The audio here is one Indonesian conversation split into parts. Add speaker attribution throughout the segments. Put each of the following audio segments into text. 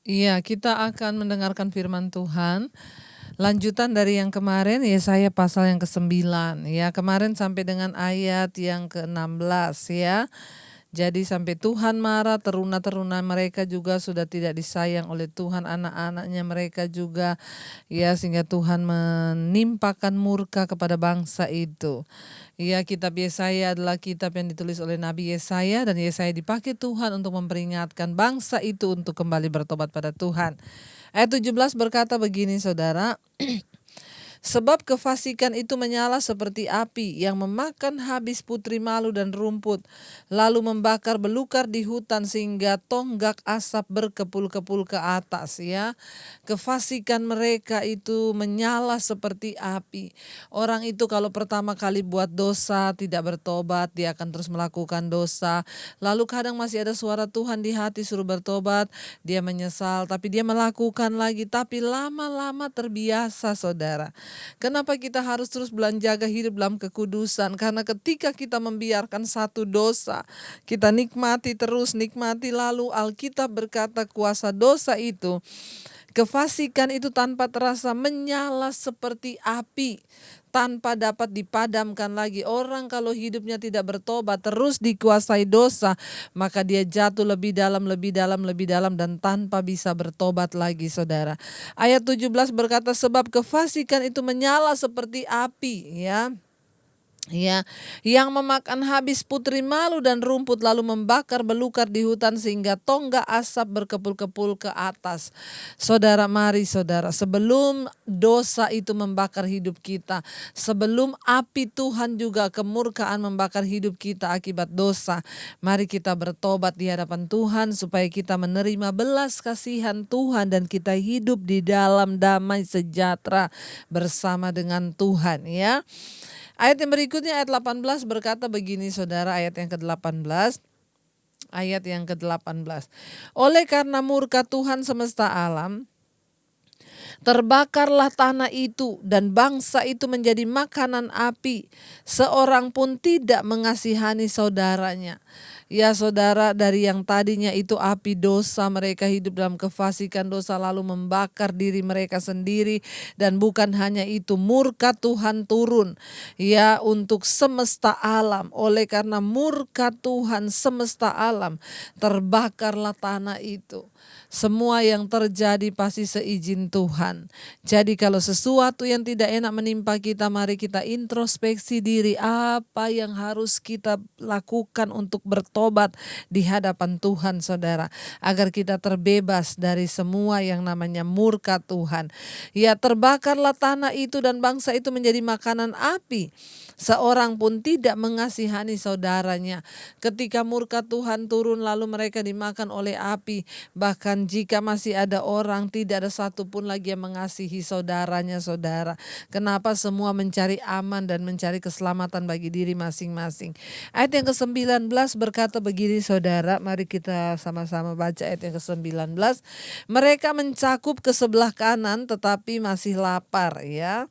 Speaker 1: Iya, kita akan mendengarkan firman Tuhan. Lanjutan dari yang kemarin, Yesaya pasal yang ke-9 ya. Kemarin sampai dengan ayat yang ke-16 ya. Jadi sampai Tuhan marah, teruna-teruna mereka juga sudah tidak disayang oleh Tuhan, anak-anaknya mereka juga ya, sehingga Tuhan menimpakan murka kepada bangsa itu. Ya, kitab Yesaya adalah kitab yang ditulis oleh Nabi Yesaya, dan Yesaya dipakai Tuhan untuk memperingatkan bangsa itu untuk kembali bertobat pada Tuhan. Ayat 17 berkata begini, saudara. Sebab kefasikan itu menyala seperti api yang memakan habis putri malu dan rumput, lalu membakar belukar di hutan sehingga tonggak asap berkepul-kepul ke atas ya. Kefasikan mereka itu menyala seperti api. Orang itu kalau pertama kali buat dosa tidak bertobat, dia akan terus melakukan dosa. Lalu kadang masih ada suara Tuhan di hati suruh bertobat, dia menyesal tapi dia melakukan lagi, tapi lama-lama terbiasa, saudara. Kenapa kita harus terus menjaga hidup dalam kekudusan? Karena ketika kita membiarkan satu dosa, kita nikmati terus, nikmati, lalu Alkitab berkata kuasa dosa itu, kefasikan itu tanpa terasa menyala seperti api, tanpa dapat dipadamkan lagi. Orang kalau hidupnya tidak bertobat, terus dikuasai dosa, maka dia jatuh lebih dalam, lebih dalam, lebih dalam, dan tanpa bisa bertobat lagi, saudara. Ayat 17 berkata, sebab kefasikan itu menyala seperti api ya. Ya, yang memakan habis putri malu dan rumput, lalu membakar belukar di hutan sehingga tonggak asap berkepul-kepul ke atas. Saudara, mari saudara, sebelum dosa itu membakar hidup kita, sebelum api Tuhan juga kemurkaan membakar hidup kita akibat dosa, mari kita bertobat di hadapan Tuhan supaya kita menerima belas kasihan Tuhan dan kita hidup di dalam damai sejahtera bersama dengan Tuhan ya. Ayat yang berikutnya ayat 18 berkata begini, saudara, ayat yang ke-18. Ayat yang ke-18. Oleh karena murka Tuhan semesta alam, terbakarlah tanah itu dan bangsa itu menjadi makanan api. Seorang pun tidak mengasihani saudaranya. Ya saudara, dari yang tadinya itu api dosa, mereka hidup dalam kefasikan dosa lalu membakar diri mereka sendiri. Dan bukan hanya itu, murka Tuhan turun ya untuk semesta alam. Oleh karena murka Tuhan semesta alam, terbakarlah tanah itu. Semua yang terjadi pasti seizin Tuhan. Jadi kalau sesuatu yang tidak enak menimpa kita, mari kita introspeksi diri, apa yang harus kita lakukan untuk bertobat di hadapan Tuhan, saudara, agar kita terbebas dari semua yang namanya murka Tuhan. Ya, terbakarlah tanah itu dan bangsa itu menjadi makanan api. Seorang pun tidak mengasihani saudaranya. Ketika murka Tuhan turun lalu mereka dimakan oleh api, bahkan jika masih ada orang, tidak ada satupun lagi yang mengasihi saudaranya, saudara. Kenapa? Semua mencari aman dan mencari keselamatan bagi diri masing-masing. Ayat yang ke-19 berkata begini, saudara, mari kita sama-sama baca ayat yang ke-19. Mereka mencakup ke sebelah kanan tetapi masih lapar ya.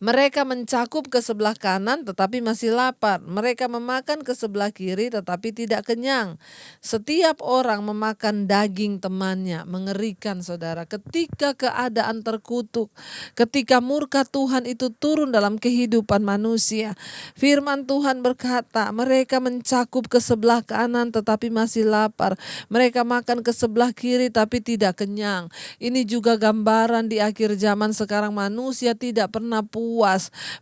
Speaker 1: Mereka mencakup ke sebelah kanan tetapi masih lapar. Mereka memakan ke sebelah kiri tetapi tidak kenyang. Setiap orang memakan daging temannya. Mengerikan, saudara. Ketika keadaan terkutuk, ketika murka Tuhan itu turun dalam kehidupan manusia, firman Tuhan berkata, mereka mencakup ke sebelah kanan tetapi masih lapar. Mereka makan ke sebelah kiri tapi tidak kenyang. Ini juga gambaran di akhir zaman sekarang, manusia tidak pernah puas,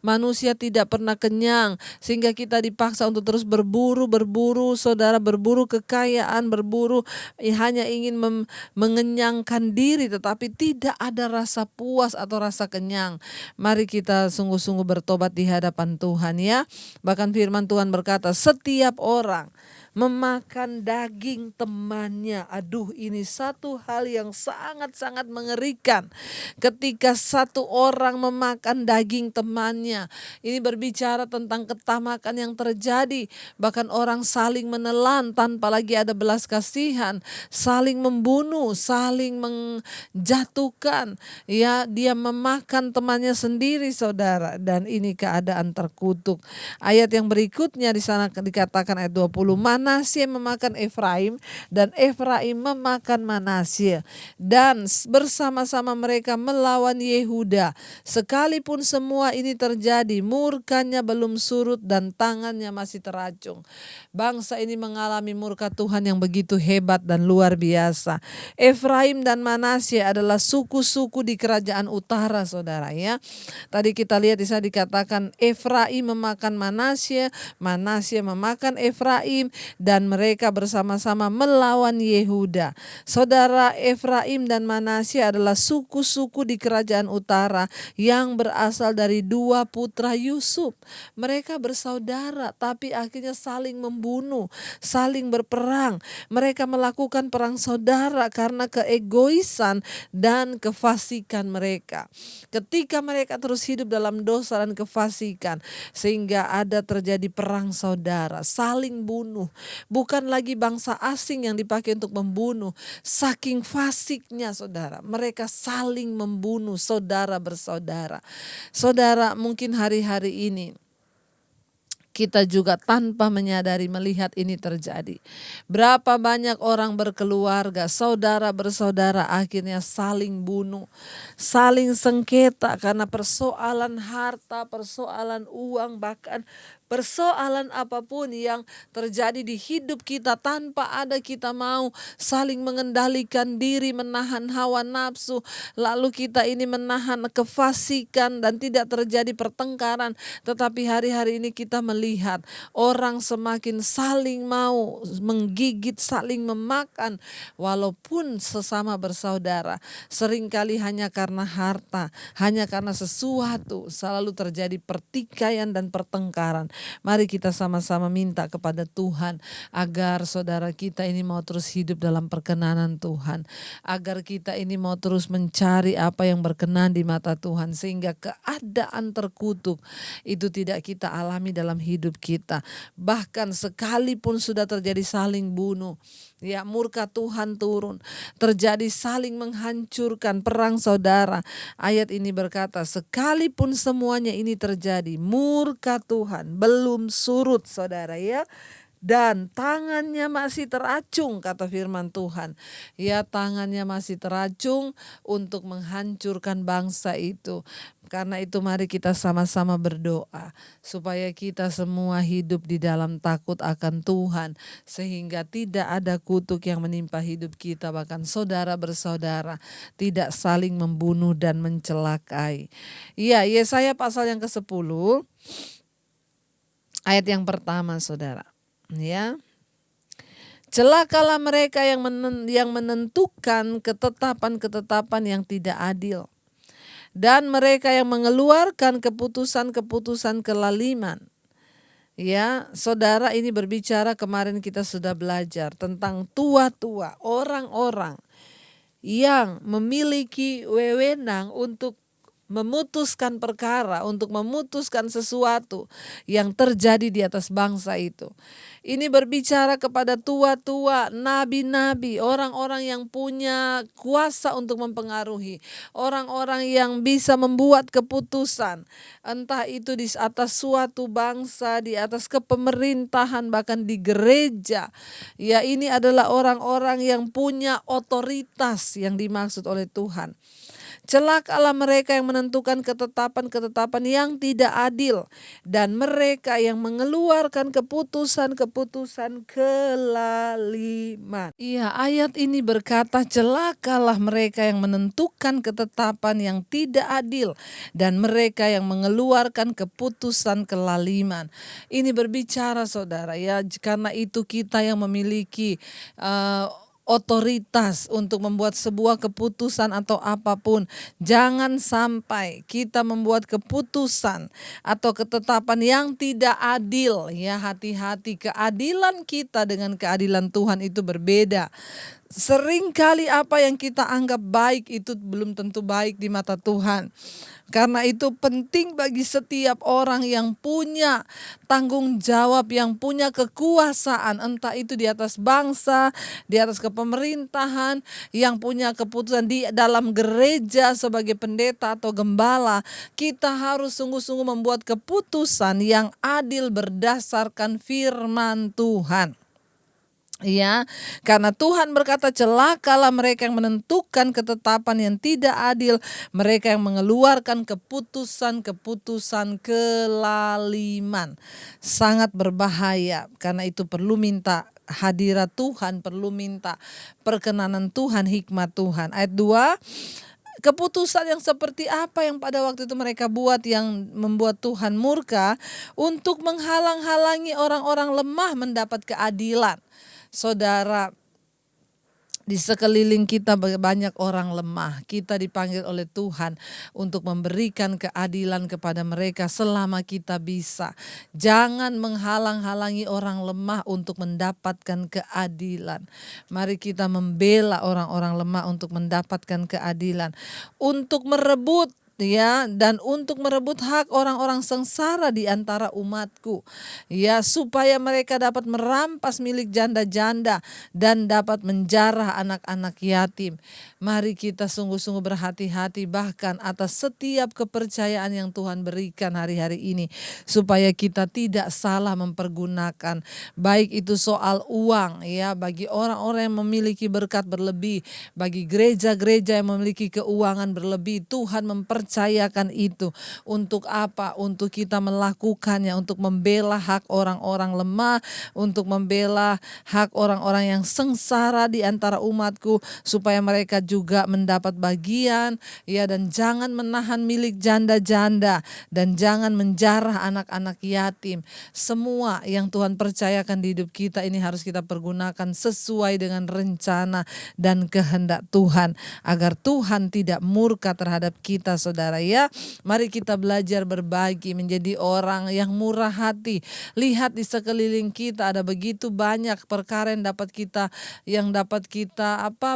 Speaker 1: manusia tidak pernah kenyang, sehingga kita dipaksa untuk terus berburu, saudara, berburu kekayaan, berburu hanya ingin mengenyangkan diri, tetapi tidak ada rasa puas atau rasa kenyang. Mari kita sungguh-sungguh bertobat di hadapan Tuhan ya. Bahkan firman Tuhan berkata, setiap orang memakan daging temannya. Aduh, ini satu hal yang sangat-sangat mengerikan. Ketika satu orang memakan daging temannya, ini berbicara tentang ketamakan yang terjadi. Bahkan orang saling menelan tanpa lagi ada belas kasihan, saling membunuh, saling menjatuhkan. Ya, dia memakan temannya sendiri, saudara. Dan ini keadaan terkutuk. Ayat yang berikutnya di sana dikatakan ayat 20, mana Manasye memakan Efraim dan Efraim memakan Manasye, dan bersama-sama mereka melawan Yehuda. Sekalipun semua ini terjadi, murkanya belum surut dan tangannya masih teracung. Bangsa ini mengalami murka Tuhan yang begitu hebat dan luar biasa. Efraim dan Manasye adalah suku-suku di kerajaan utara, saudara ya. Tadi kita lihat di sana dikatakan Efraim memakan Manasye, Manasye memakan Efraim, dan mereka bersama-sama melawan Yehuda. Saudara, Efraim dan Manasye adalah suku-suku di kerajaan utara yang berasal dari dua putra Yusuf. Mereka bersaudara tapi akhirnya saling membunuh, saling berperang. Mereka melakukan perang saudara karena keegoisan dan kefasikan mereka. Ketika mereka terus hidup dalam dosa dan kefasikan, sehingga ada terjadi perang saudara, saling bunuh. Bukan lagi bangsa asing yang dipakai untuk membunuh. Saking fasiknya saudara, mereka saling membunuh saudara bersaudara. Saudara, mungkin hari-hari ini kita juga tanpa menyadari melihat ini terjadi. Berapa banyak orang berkeluarga, saudara bersaudara akhirnya saling bunuh, saling sengketa karena persoalan harta, persoalan uang, bahkan persoalan apapun yang terjadi di hidup kita tanpa ada kita mau, saling mengendalikan diri, menahan hawa nafsu, lalu kita ini menahan kefasikan dan tidak terjadi pertengkaran. Tetapi hari-hari ini kita melihat orang semakin saling mau menggigit, saling memakan walaupun sesama bersaudara. Seringkali hanya karena harta, hanya karena sesuatu, selalu terjadi pertikaian dan pertengkaran. Mari kita sama-sama minta kepada Tuhan agar saudara kita ini mau terus hidup dalam perkenanan Tuhan, agar kita ini mau terus mencari apa yang berkenan di mata Tuhan, sehingga keadaan terkutuk itu tidak kita alami dalam hidup kita. Bahkan sekalipun sudah terjadi saling bunuh, ya, murka Tuhan turun, terjadi saling menghancurkan, perang saudara. Ayat ini berkata, sekalipun semuanya ini terjadi, murka Tuhan belum surut, saudara ya. Dan tangannya masih teracung, kata firman Tuhan. Ya, tangannya masih teracung untuk menghancurkan bangsa itu. Karena itu mari kita sama-sama berdoa supaya kita semua hidup di dalam takut akan Tuhan, sehingga tidak ada kutuk yang menimpa hidup kita, bahkan saudara bersaudara tidak saling membunuh dan mencelakai. Iya, Yesaya pasal yang ke-10 ayat yang pertama, saudara. Ya, celakalah mereka yang menentukan ketetapan-ketetapan yang tidak adil, dan mereka yang mengeluarkan keputusan-keputusan kelaliman. Ya, saudara, ini berbicara, kemarin kita sudah belajar tentang tua-tua, orang-orang yang memiliki wewenang untuk memutuskan perkara, untuk memutuskan sesuatu yang terjadi di atas bangsa itu. Ini berbicara kepada tua-tua, nabi-nabi, orang-orang yang punya kuasa untuk mempengaruhi, orang-orang yang bisa membuat keputusan, entah itu di atas suatu bangsa, di atas kepemerintahan, bahkan di gereja. Ya, ini adalah orang-orang yang punya otoritas yang dimaksud oleh Tuhan. Celakalah mereka yang menentukan ketetapan-ketetapan yang tidak adil, dan mereka yang mengeluarkan keputusan-keputusan kelaliman. Iya, ayat ini berkata, celakalah mereka yang menentukan ketetapan yang tidak adil, dan mereka yang mengeluarkan keputusan kelaliman. Ini berbicara, saudara ya, karena itu kita yang memiliki otoritas untuk membuat sebuah keputusan atau apapun. Jangan sampai kita membuat keputusan atau ketetapan yang tidak adil. Ya, hati-hati, keadilan kita dengan keadilan Tuhan itu berbeda. Seringkali apa yang kita anggap baik itu belum tentu baik di mata Tuhan. Karena itu penting bagi setiap orang yang punya tanggung jawab, yang punya kekuasaan, entah itu di atas bangsa, di atas kepemerintahan, yang punya keputusan di dalam gereja sebagai pendeta atau gembala, kita harus sungguh-sungguh membuat keputusan yang adil berdasarkan firman Tuhan. Ya, karena Tuhan berkata, celakalah mereka yang menentukan ketetapan yang tidak adil, mereka yang mengeluarkan keputusan-keputusan kelaliman. Sangat berbahaya, karena itu perlu minta hadirat Tuhan, perlu minta perkenanan Tuhan, hikmat Tuhan. Ayat 2, keputusan yang seperti apa yang pada waktu itu mereka buat yang membuat Tuhan murka untuk menghalang-halangi orang-orang lemah mendapat keadilan. Saudara, di sekeliling kita banyak orang lemah. Kita dipanggil oleh Tuhan untuk memberikan keadilan kepada mereka selama kita bisa. Jangan menghalang-halangi orang lemah untuk mendapatkan keadilan. Mari kita membela orang-orang lemah untuk mendapatkan keadilan. Untuk merebut dan untuk merebut hak orang-orang sengsara di antara umatku, supaya mereka dapat merampas milik janda-janda dan dapat menjarah anak-anak yatim. Mari kita sungguh-sungguh berhati-hati bahkan atas setiap kepercayaan yang Tuhan berikan hari-hari ini, supaya kita tidak salah mempergunakan, baik itu soal uang bagi orang-orang yang memiliki berkat berlebih, bagi gereja-gereja yang memiliki keuangan berlebih. Tuhan mempercayakan itu untuk apa? Untuk kita melakukannya, untuk membela hak orang-orang lemah, untuk membela hak orang-orang yang sengsara di antara umatku, supaya mereka juga mendapat bagian, dan jangan menahan milik janda-janda, dan jangan menjarah anak-anak yatim. Semua yang Tuhan percayakan di hidup kita ini harus kita pergunakan sesuai dengan rencana dan kehendak Tuhan, agar Tuhan tidak murka terhadap kita, saudara. Mari kita belajar berbagi, menjadi orang yang murah hati. Lihat di sekeliling kita ada begitu banyak perkara yang dapat kita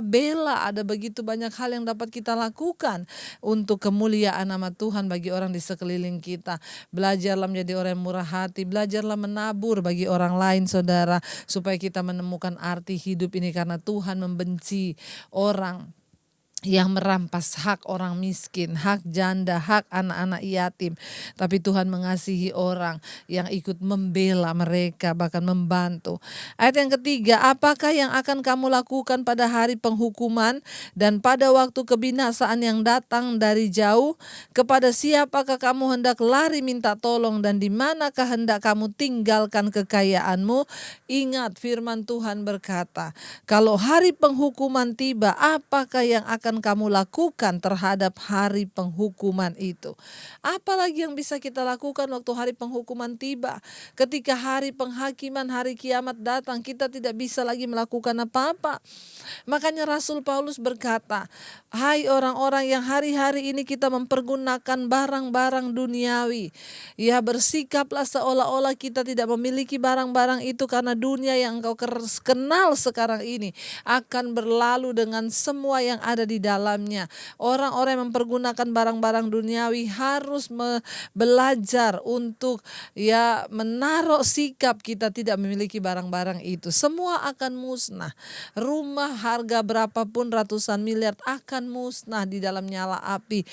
Speaker 1: bela, ada begitu banyak hal yang dapat kita lakukan untuk kemuliaan nama Tuhan bagi orang di sekeliling kita. Belajarlah menjadi orang yang murah hati, belajarlah menabur bagi orang lain, saudara, supaya kita menemukan arti hidup ini, karena Tuhan membenci orang yang merampas hak orang miskin, hak janda, hak anak-anak yatim. Tapi Tuhan mengasihi orang yang ikut membela mereka, bahkan membantu. Ayat yang ketiga, apakah yang akan kamu lakukan pada hari penghukuman dan pada waktu kebinasaan yang datang dari jauh? Kepada siapakah kamu hendak lari minta tolong, dan di manakah hendak kamu tinggalkan kekayaanmu? Ingat, firman Tuhan berkata, kalau hari penghukuman tiba, apakah yang akan kamu lakukan terhadap hari penghukuman itu? Apalagi yang bisa kita lakukan waktu hari penghukuman tiba? Ketika hari penghakiman, hari kiamat datang, kita tidak bisa lagi melakukan apa-apa. Makanya Rasul Paulus berkata, hai orang-orang yang hari-hari ini kita mempergunakan barang-barang duniawi, bersikaplah seolah-olah kita tidak memiliki barang-barang itu, karena dunia yang engkau kenal sekarang ini akan berlalu dengan semua yang ada di dalamnya. Orang-orang yang mempergunakan barang-barang duniawi harus belajar untuk menaruh sikap kita tidak memiliki barang-barang itu. Semua akan musnah. Rumah harga berapapun ratusan miliar akan musnah di dalam nyala api.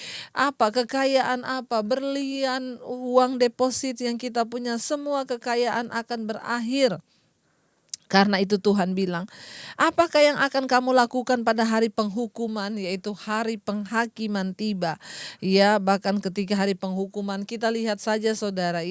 Speaker 1: Kekayaan apa? Berlian, uang deposit yang kita punya, semua kekayaan akan berakhir. Karena itu Tuhan bilang, apakah yang akan kamu lakukan pada hari penghukuman, yaitu hari penghakiman tiba. Bahkan ketika hari penghukuman, kita lihat saja, saudara,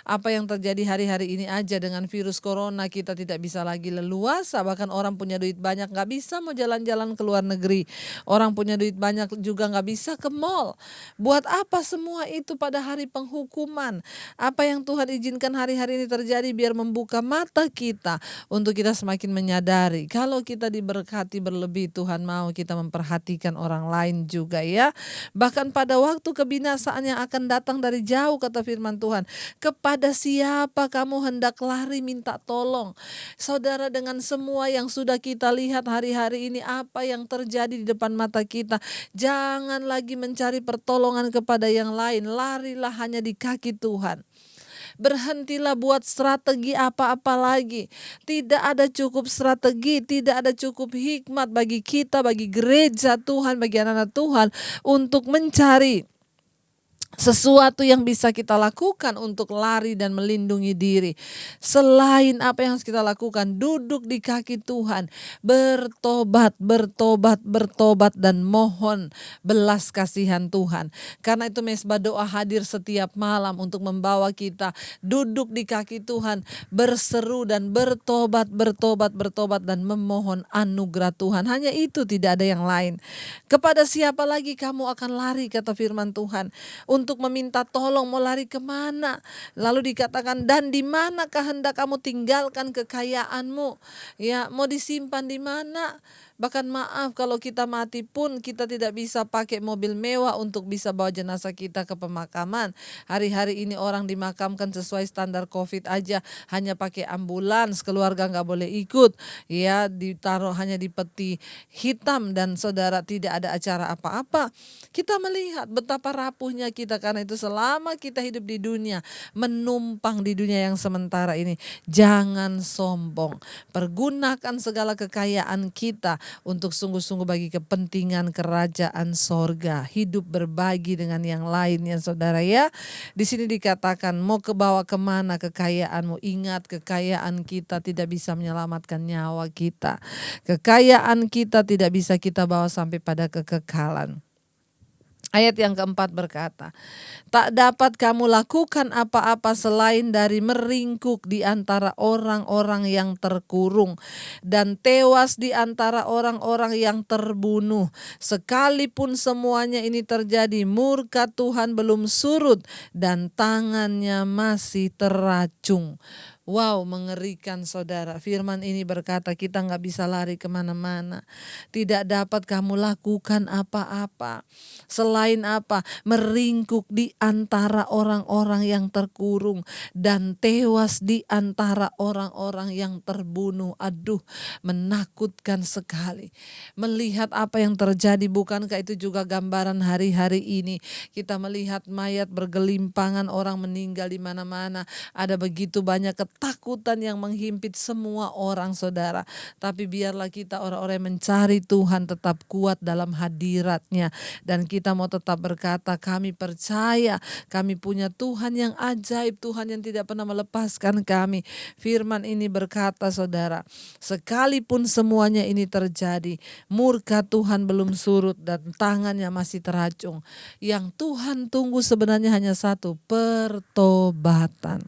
Speaker 1: apa yang terjadi hari-hari ini aja dengan virus corona. Kita tidak bisa lagi leluasa, bahkan orang punya duit banyak gak bisa mau jalan-jalan ke luar negeri. Orang punya duit banyak juga gak bisa ke mall. Buat apa semua itu pada hari penghukuman? Apa yang Tuhan izinkan hari-hari ini terjadi biar membuka mata kita, untuk kita semakin menyadari kalau kita diberkati berlebih, Tuhan mau kita memperhatikan orang lain juga. Bahkan pada waktu kebinasaan yang akan datang dari jauh, kata firman Tuhan, kepada siapa kamu hendak lari minta tolong? Saudara, dengan semua yang sudah kita lihat hari-hari ini, apa yang terjadi di depan mata kita, jangan lagi mencari pertolongan kepada yang lain, larilah hanya di kaki Tuhan. Berhentilah buat strategi apa-apa lagi. Tidak ada cukup strategi, tidak ada cukup hikmat bagi kita, bagi gereja Tuhan, bagi anak-anak Tuhan untuk mencari sesuatu yang bisa kita lakukan untuk lari dan melindungi diri. Selain apa yang harus kita lakukan, duduk di kaki Tuhan, bertobat, bertobat, bertobat dan mohon belas kasihan Tuhan. Karena itu Mesbah Doa hadir setiap malam untuk membawa kita duduk di kaki Tuhan, berseru dan bertobat, bertobat, bertobat dan memohon anugerah Tuhan. Hanya itu, tidak ada yang lain. Kepada siapa lagi kamu akan lari, kata firman Tuhan, untuk meminta tolong, mau lari kemana? Lalu dikatakan, dan di manakah hendak kamu tinggalkan kekayaanmu? Ya, mau disimpan di mana? Bahkan maaf, kalau kita mati pun kita tidak bisa pakai mobil mewah untuk bisa bawa jenazah kita ke pemakaman. Hari-hari ini orang dimakamkan sesuai standar COVID aja, hanya pakai ambulans, keluarga nggak boleh ikut. Ya, ditaruh hanya di peti hitam dan saudara tidak ada acara apa-apa. Kita melihat betapa rapuhnya kita, karena itu selama kita hidup di dunia, menumpang di dunia yang sementara ini, jangan sombong. Pergunakan segala kekayaan kita untuk sungguh-sungguh bagi kepentingan kerajaan sorga. Hidup berbagi dengan yang lainnya, saudara ya. Di sini dikatakan, mau kebawa kemana kekayaanmu? Ingat, kekayaan kita tidak bisa menyelamatkan nyawa kita. Kekayaan kita tidak bisa kita bawa sampai pada kekekalan. Ayat yang keempat berkata, tak dapat kamu lakukan apa-apa selain dari meringkuk di antara orang-orang yang terkurung dan tewas di antara orang-orang yang terbunuh. Sekalipun semuanya ini terjadi, murka Tuhan belum surut dan tangannya masih teracung. Wow, mengerikan saudara. Firman ini berkata kita nggak bisa lari kemana-mana. Tidak dapat kamu lakukan apa-apa. Selain apa? Meringkuk di antara orang-orang yang terkurung dan tewas di antara orang-orang yang terbunuh. Aduh, menakutkan sekali. Melihat apa yang terjadi, bukankah itu juga gambaran hari-hari ini? Kita melihat mayat bergelimpangan, orang meninggal di mana-mana. Ada begitu banyak ketakutan yang menghimpit semua orang, saudara. Tapi biarlah kita orang-orang yang mencari Tuhan tetap kuat dalam hadirat-Nya. Dan kita mau tetap berkata, kami percaya kami punya Tuhan yang ajaib, Tuhan yang tidak pernah melepaskan kami. Firman ini berkata, saudara, sekalipun semuanya ini terjadi, murka Tuhan belum surut dan tangannya masih teracung. Yang Tuhan tunggu sebenarnya hanya satu, pertobatan.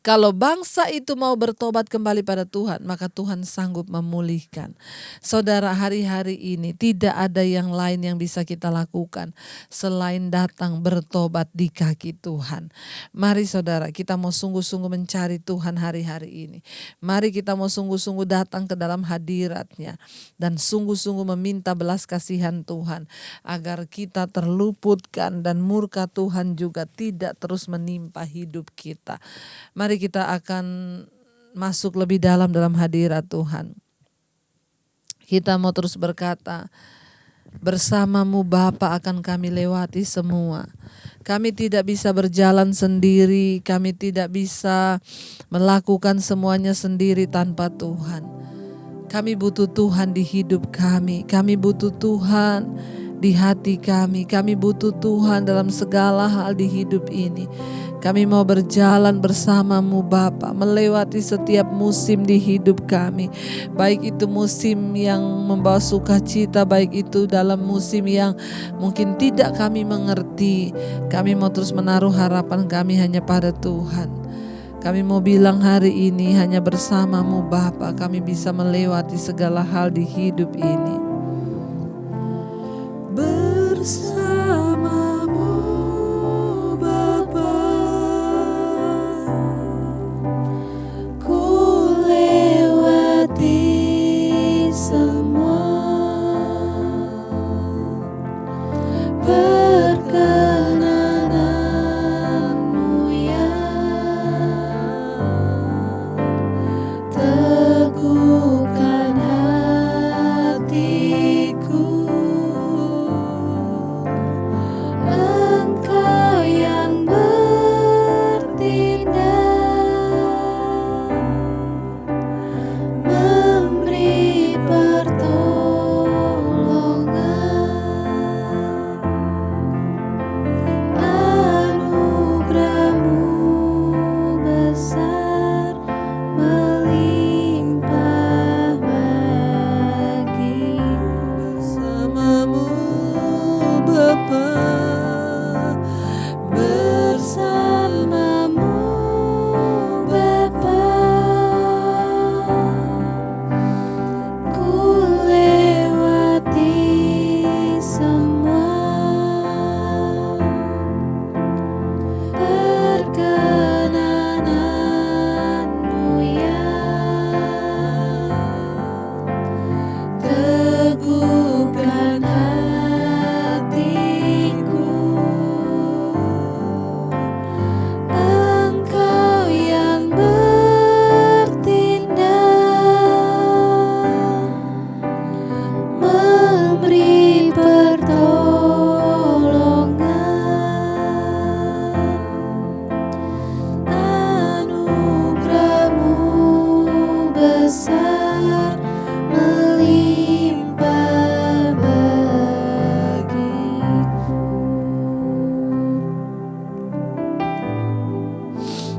Speaker 1: Kalau bangsa itu mau bertobat kembali pada Tuhan, maka Tuhan sanggup memulihkan. Saudara, hari-hari ini tidak ada yang lain yang bisa kita lakukan selain datang bertobat di kaki Tuhan. Mari saudara, kita mau sungguh-sungguh mencari Tuhan hari-hari ini. Mari kita mau sungguh-sungguh datang ke dalam hadirat-Nya dan sungguh-sungguh meminta belas kasihan Tuhan agar kita terluputkan dan murka Tuhan juga tidak terus menimpa hidup kita. Mari kita akan masuk lebih dalam hadirat Tuhan. Kita mau terus berkata, bersama-Mu Bapa akan kami lewati semua. Kami tidak bisa berjalan sendiri, kami tidak bisa melakukan semuanya sendiri tanpa Tuhan. Kami butuh Tuhan di hidup kami butuh Tuhan di hati kami butuh Tuhan dalam segala hal di hidup ini. Kami mau berjalan bersama-Mu Bapa, melewati setiap musim di hidup kami. Baik itu musim yang membawa sukacita, baik itu dalam musim yang mungkin tidak kami mengerti. Kami mau terus menaruh harapan kami hanya pada Tuhan. Kami mau bilang hari ini hanya bersama-Mu Bapa kami bisa melewati segala hal di hidup ini. Bersama-Mu Bapa, ku lewati semua perkenanan-Mu yang teguhkan hati.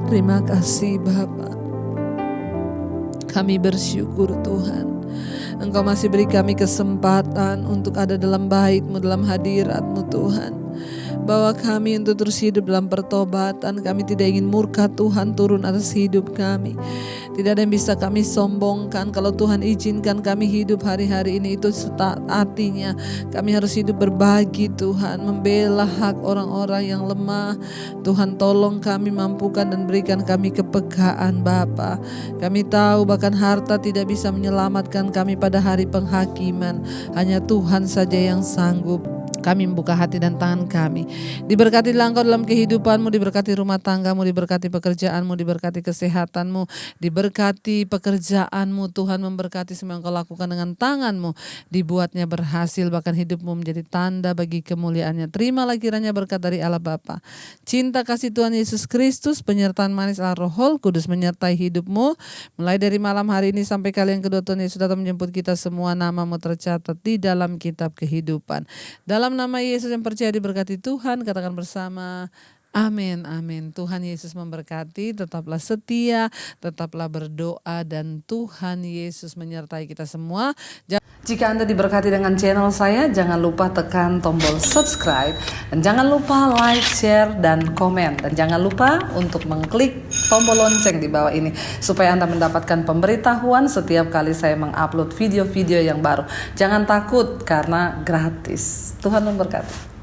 Speaker 1: Terima kasih Bapa. Kami bersyukur Tuhan, Engkau masih beri kami kesempatan untuk ada dalam bait-Mu, dalam hadirat-Mu Tuhan. Bawa kami untuk terus hidup dalam pertobatan. Kami tidak ingin murka Tuhan turun atas hidup kami. Tidak ada yang bisa kami sombongkan. Kalau Tuhan izinkan kami hidup hari-hari ini, itu artinya kami harus hidup berbagi Tuhan, membela hak orang-orang yang lemah. Tuhan tolong kami, mampukan dan berikan kami kepekaan Bapa. Kami tahu bahkan harta tidak bisa menyelamatkan kami pada hari penghakiman. Hanya Tuhan saja yang sanggup. Kami membuka hati dan tangan kami. Diberkatilah Engkau dalam kehidupan-Mu, diberkati rumah tangga-Mu, diberkati pekerjaan-Mu, diberkati kesehatan-Mu, diberkati pekerjaan-Mu. Tuhan memberkati semua yang Engkau lakukan dengan tangan-Mu. Dibuatnya berhasil, bahkan hidup-Mu menjadi tanda bagi kemuliaan-Nya. Terimalah kiranya berkat dari Allah Bapa, cinta kasih Tuhan Yesus Kristus, penyertaan manis Allah Roh Kudus menyertai hidup-Mu. Mulai dari malam hari ini sampai kali yang kedua Tuhan Yesus datang menjemput kita semua, nama-Mu tercatat di dalam kitab kehidupan. Dalam nama Yesus yang percaya diberkati Tuhan, katakan bersama, amin, amin. Tuhan Yesus memberkati, tetaplah setia, tetaplah berdoa, dan Tuhan Yesus menyertai kita semua. Jika Anda diberkati dengan channel saya, jangan lupa tekan tombol subscribe, dan jangan lupa like, share, dan komen. Dan jangan lupa untuk mengklik tombol lonceng di bawah ini, supaya Anda mendapatkan pemberitahuan setiap kali saya mengupload video-video yang baru. Jangan takut karena gratis. Tuhan memberkati.